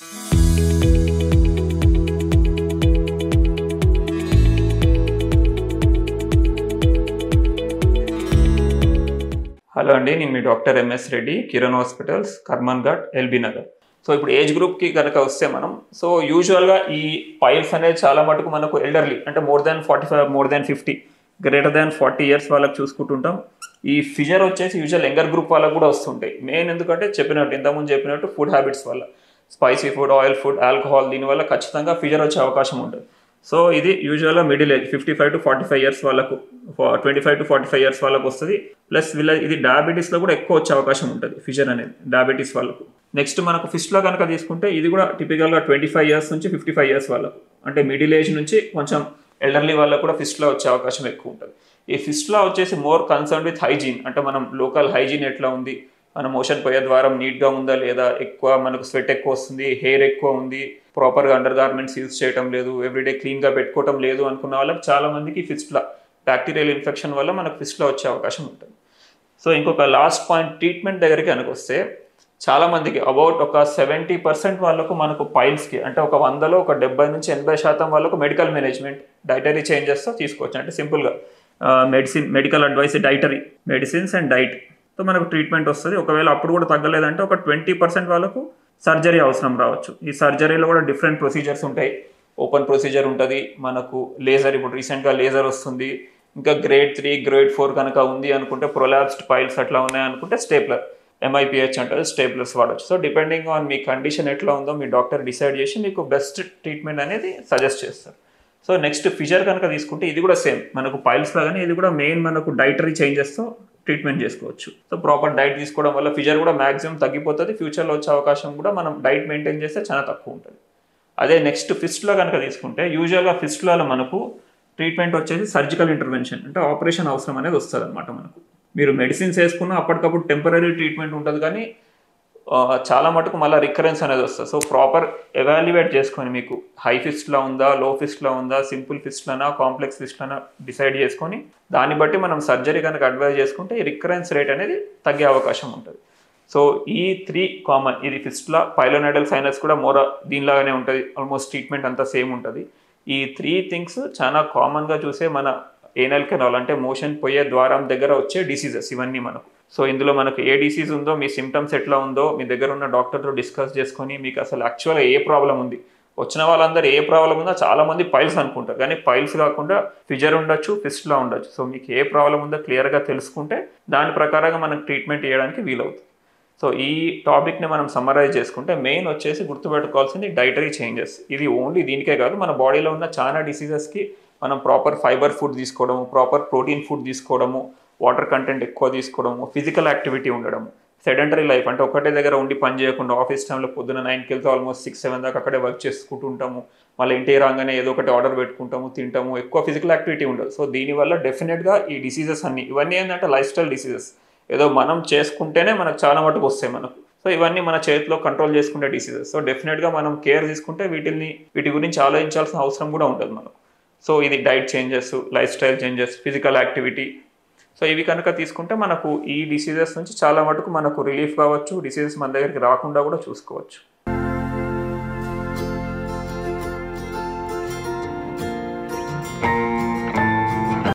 Hello అండి, నేను మీ doctor MS Reddy, Kiran hospitals, Karman Ghat, LB Nagar. So ఇప్పుడు ఏజ్ గ్రూప్కి కనుక వస్తే మనం యూజువల్గా ఈ పైల్స్ అనేది చాలా మటుకు మనకు ఎల్డర్లీ అంటే more than 45, more than 50, greater than 40 years వాళ్ళకి చూసుకుంటుంటాం. ఈ ఫిజర్ వచ్చేసి యూజువల్ యంగర్ గ్రూప్ వాళ్ళకు కూడా వస్తుంటాయి. మెయిన్ ఎందుకంటే ఇంతకుముందు చెప్పినట్టు ఫుడ్ హ్యాబిట్స్ వల్ల, spicy food, oil food, alcohol, దీనివల్ల ఖచ్చితంగా ఫిజర్ వచ్చే అవకాశం ఉంటుంది. సో ఇది యూజువల్గా మిడిల్ ఏజ్ 55 to 45 ఇయర్స్ వాళ్ళకు, 25 to 45 ఇయర్స్ వాళ్ళకు వస్తుంది. ప్లస్ ఇది డయాబెటీస్లో కూడా ఎక్కువ వచ్చే అవకాశం ఉంటుంది ఫిజర్ అనేది డయాబెటీస్ వాళ్ళకు. నెక్స్ట్ మనకు ఫిస్ట్లో కనుక తీసుకుంటే ఇది కూడా టిపికల్గా 25 ఇయర్స్ నుంచి 55 ఇయర్స్ వాళ్ళకు, అంటే మిడిల్ ఏజ్ నుంచి కొంచెం ఎల్డర్లీ వాళ్ళకు కూడా ఫిస్ట్లో వచ్చే అవకాశం ఎక్కువ ఉంటుంది. ఈ ఫిస్ట్లో వచ్చేసి మోర్ కన్సర్న్ విత్ హైజీన్, అంటే మనం లోకల్ హైజీన్ ఎట్లా ఉంది, మన మోషన్ పోయే ద్వారం నీట్గా ఉందా లేదా, ఎక్కువ మనకు స్వెట్ ఎక్కువ వస్తుంది, హెయిర్ ఎక్కువ ఉంది, ప్రాపర్గా అండర్ గార్మెంట్స్ యూజ్ చేయడం లేదు, ఎవ్రీడే క్లీన్గా పెట్టుకోవడం లేదు అనుకున్న వాళ్ళకి చాలామందికి ఫిస్ట్లో బ్యాక్టీరియల్ ఇన్ఫెక్షన్ వల్ల మనకు ఫిస్ట్లో వచ్చే అవకాశం ఉంటుంది. సో ఇంకొక లాస్ట్ పాయింట్, ట్రీట్మెంట్ దగ్గరికి కనుక వస్తే చాలామందికి అబౌట్ ఒక 70% వాళ్ళకు మనకు పైల్స్కి, అంటే ఒక 100లో ఒక 70 నుంచి 80% వాళ్ళకు మెడికల్ మేనేజ్మెంట్, డైటరీ చేంజెస్తో తీసుకోవచ్చు. అంటే సింపుల్గా medical advice, dietary medicines and diet తో మనకు ట్రీట్మెంట్ వస్తుంది. ఒకవేళ అప్పుడు కూడా తగ్గలేదంటే ఒక 20% వాళ్ళకు సర్జరీ అవసరం రావచ్చు. ఈ సర్జరీలో కూడా డిఫరెంట్ ప్రొసీజర్స్ ఉంటాయి. ఓపెన్ ప్రొసీజర్ ఉంటుంది, మనకు లేజర్, ఇప్పుడు రీసెంట్గా లేజర్ వస్తుంది. ఇంకా గ్రేడ్ 3, గ్రేడ్ 4 కనుక ఉంది అనుకుంటే, ప్రొలాప్స్డ్ పైల్స్ అట్లా ఉన్నాయనుకుంటే స్టేప్లర్, MIPH అంటారు, స్టేప్లర్స్ వాడచ్చు. So depending on me condition ఎట్లా ఉందో మీ డాక్టర్ డిసైడ్ చేసి మీకు బెస్ట్ ట్రీట్మెంట్ అనేది సజెస్ట్ చేస్తారు. సో నెక్స్ట్ ఫిజర్ కనుక తీసుకుంటే ఇది కూడా సేమ్ మనకు పైల్స్ లాగానే, ఇది కూడా మెయిన్ మనకు డైటరీ చేంజెస్తో ట్రీట్మెంట్ చేసుకోవచ్చు. సో ప్రాపర్ డైట్ తీసుకోవడం వల్ల ఫిజర్ కూడా మ్యాక్సిమం తగ్గిపోతుంది. ఫ్యూచర్లో వచ్చే అవకాశం కూడా మనం డైట్ మెయింటైన్ చేస్తే చాలా తక్కువ ఉంటుంది. అదే నెక్స్ట్ ఫిస్ట్లో కనుక తీసుకుంటే, యూజువల్గా ఫిస్ట్లో మనకు ట్రీట్మెంట్ వచ్చేసి సర్జికల్ ఇంటర్వెన్షన్, అంటే ఆపరేషన్ అవసరం అనేది వస్తుంది అనమాట. మనకు మీరు మెడిసిన్స్ వేసుకున్న అప్పటికప్పుడు టెంపరీ ట్రీట్మెంట్ ఉంటుంది, కానీ చాలా మటుకు మళ్ళీ రికరెన్స్ అనేది వస్తుంది. సో ప్రాపర్ ఎవాల్యుయేట్ చేసుకొని మీకు హై ఫిస్ట్లో ఉందా, లో ఫిస్ట్లో ఉందా, సింపుల్ ఫిస్ట్లనా, కాంప్లెక్స్ ఫిస్ట్లనా డిసైడ్ చేసుకొని దాన్ని బట్టి మనం సర్జరీ కనుక అడ్వైజ్ చేసుకుంటే ఈ రికరెన్స్ రేట్ అనేది తగ్గే అవకాశం ఉంటుంది. సో ఈ 3 కామన్, ఇది ఫిస్ట్లా, పైలోనైడల్ సైనస్ కూడా దీనిలాగానే ఉంటుంది, ఆల్మోస్ట్ ట్రీట్మెంట్ అంతా సేమ్ ఉంటుంది. ఈ 3 థింగ్స్ చాలా కామన్గా చూసే మన ఏనల్ కెనాల్, అంటే మోషన్ పోయే ద్వారం దగ్గర వచ్చే డిసీజెస్ ఇవన్నీ మనకు. సో ఇందులో మనకు ఏ డిసీజ్ ఉందో, మీ సిమ్టమ్స్ ఎట్లా ఉందో మీ దగ్గర ఉన్న డాక్టర్తో డిస్కస్ చేసుకొని మీకు అసలు యాక్చువల్గా ఏ ప్రాబ్లం ఉంది, వచ్చిన వాళ్ళందరూ ఏ ప్రాబ్లం ఉందో చాలామంది పైల్స్ అనుకుంటారు, కానీ పైల్స్ కాకుండా ఫిజర్ ఉండొచ్చు, ఫిస్ట్లో ఉండొచ్చు. సో మీకు ఏ ప్రాబ్లం ఉందో క్లియర్గా తెలుసుకుంటే దాని ప్రకారంగా మనకు ట్రీట్మెంట్ చేయడానికి వీలవుతుంది. సో ఈ టాపిక్ని మనం సమ్మరైజ్ చేసుకుంటే మెయిన్ వచ్చేసి గుర్తుపెట్టుకోవాల్సింది డైటరీ చేంజెస్. ఇది ఓన్లీ దీనికే కాదు, మన బాడీలో ఉన్న చాలా డిసీజెస్కి మనం ప్రాపర్ ఫైబర్ ఫుడ్ తీసుకోవడము, ప్రాపర్ ప్రోటీన్ ఫుడ్ తీసుకోవడము, వాటర్ కంటెంట్ ఎక్కువ తీసుకోవడము, ఫిజికల్ యాక్టివిటీ ఉండడము, సెడెంటరీ లైఫ్ అంటే ఒకటే దగ్గర ఉండి పని చేయకుండా, ఆఫీస్ టైంలో పొద్దున 9కి వెళ్తే ఆల్మోస్ట్ 6, 7 దాకా అక్కడే వర్క్ చేసుకుంటూ ఉంటాము, మళ్ళీ ఇంటికి రాగానే ఏదో ఒకటి ఆర్డర్ పెట్టుకుంటాము, తింటాము, ఎక్కువ ఫిజికల్ యాక్టివిటీ ఉండదు. సో దీనివల్ల డెఫినెట్గా ఈ డిసీజెస్ ఇవన్నీ ఏంటంటే లైఫ్ స్టైల్ డిసీజెస్, ఏదో మనం చేసుకుంటేనే మనకు చాలా మటుకు వస్తాయి మనకు. సో ఇవన్నీ మన చేతిలో కంట్రోల్ చేసుకుంటే డిసీజెస్. సో డెఫినెట్గా మనం కేర్ తీసుకుంటే వీటి గురించి ఆలోచించాల్సిన అవసరం కూడా ఉంటుంది మనకు. సో ఇది diet changes, life style changes, physical activity, so ఇవి కనుక తీసుకుంటే మనకు ఈ డిసీజెస్ నుంచి చాలా మటుకు మనకు రిలీఫ్ కావచ్చు, డిసీజెస్ మన దగ్గరికి రాకుండా కూడా చూసుకోవచ్చు.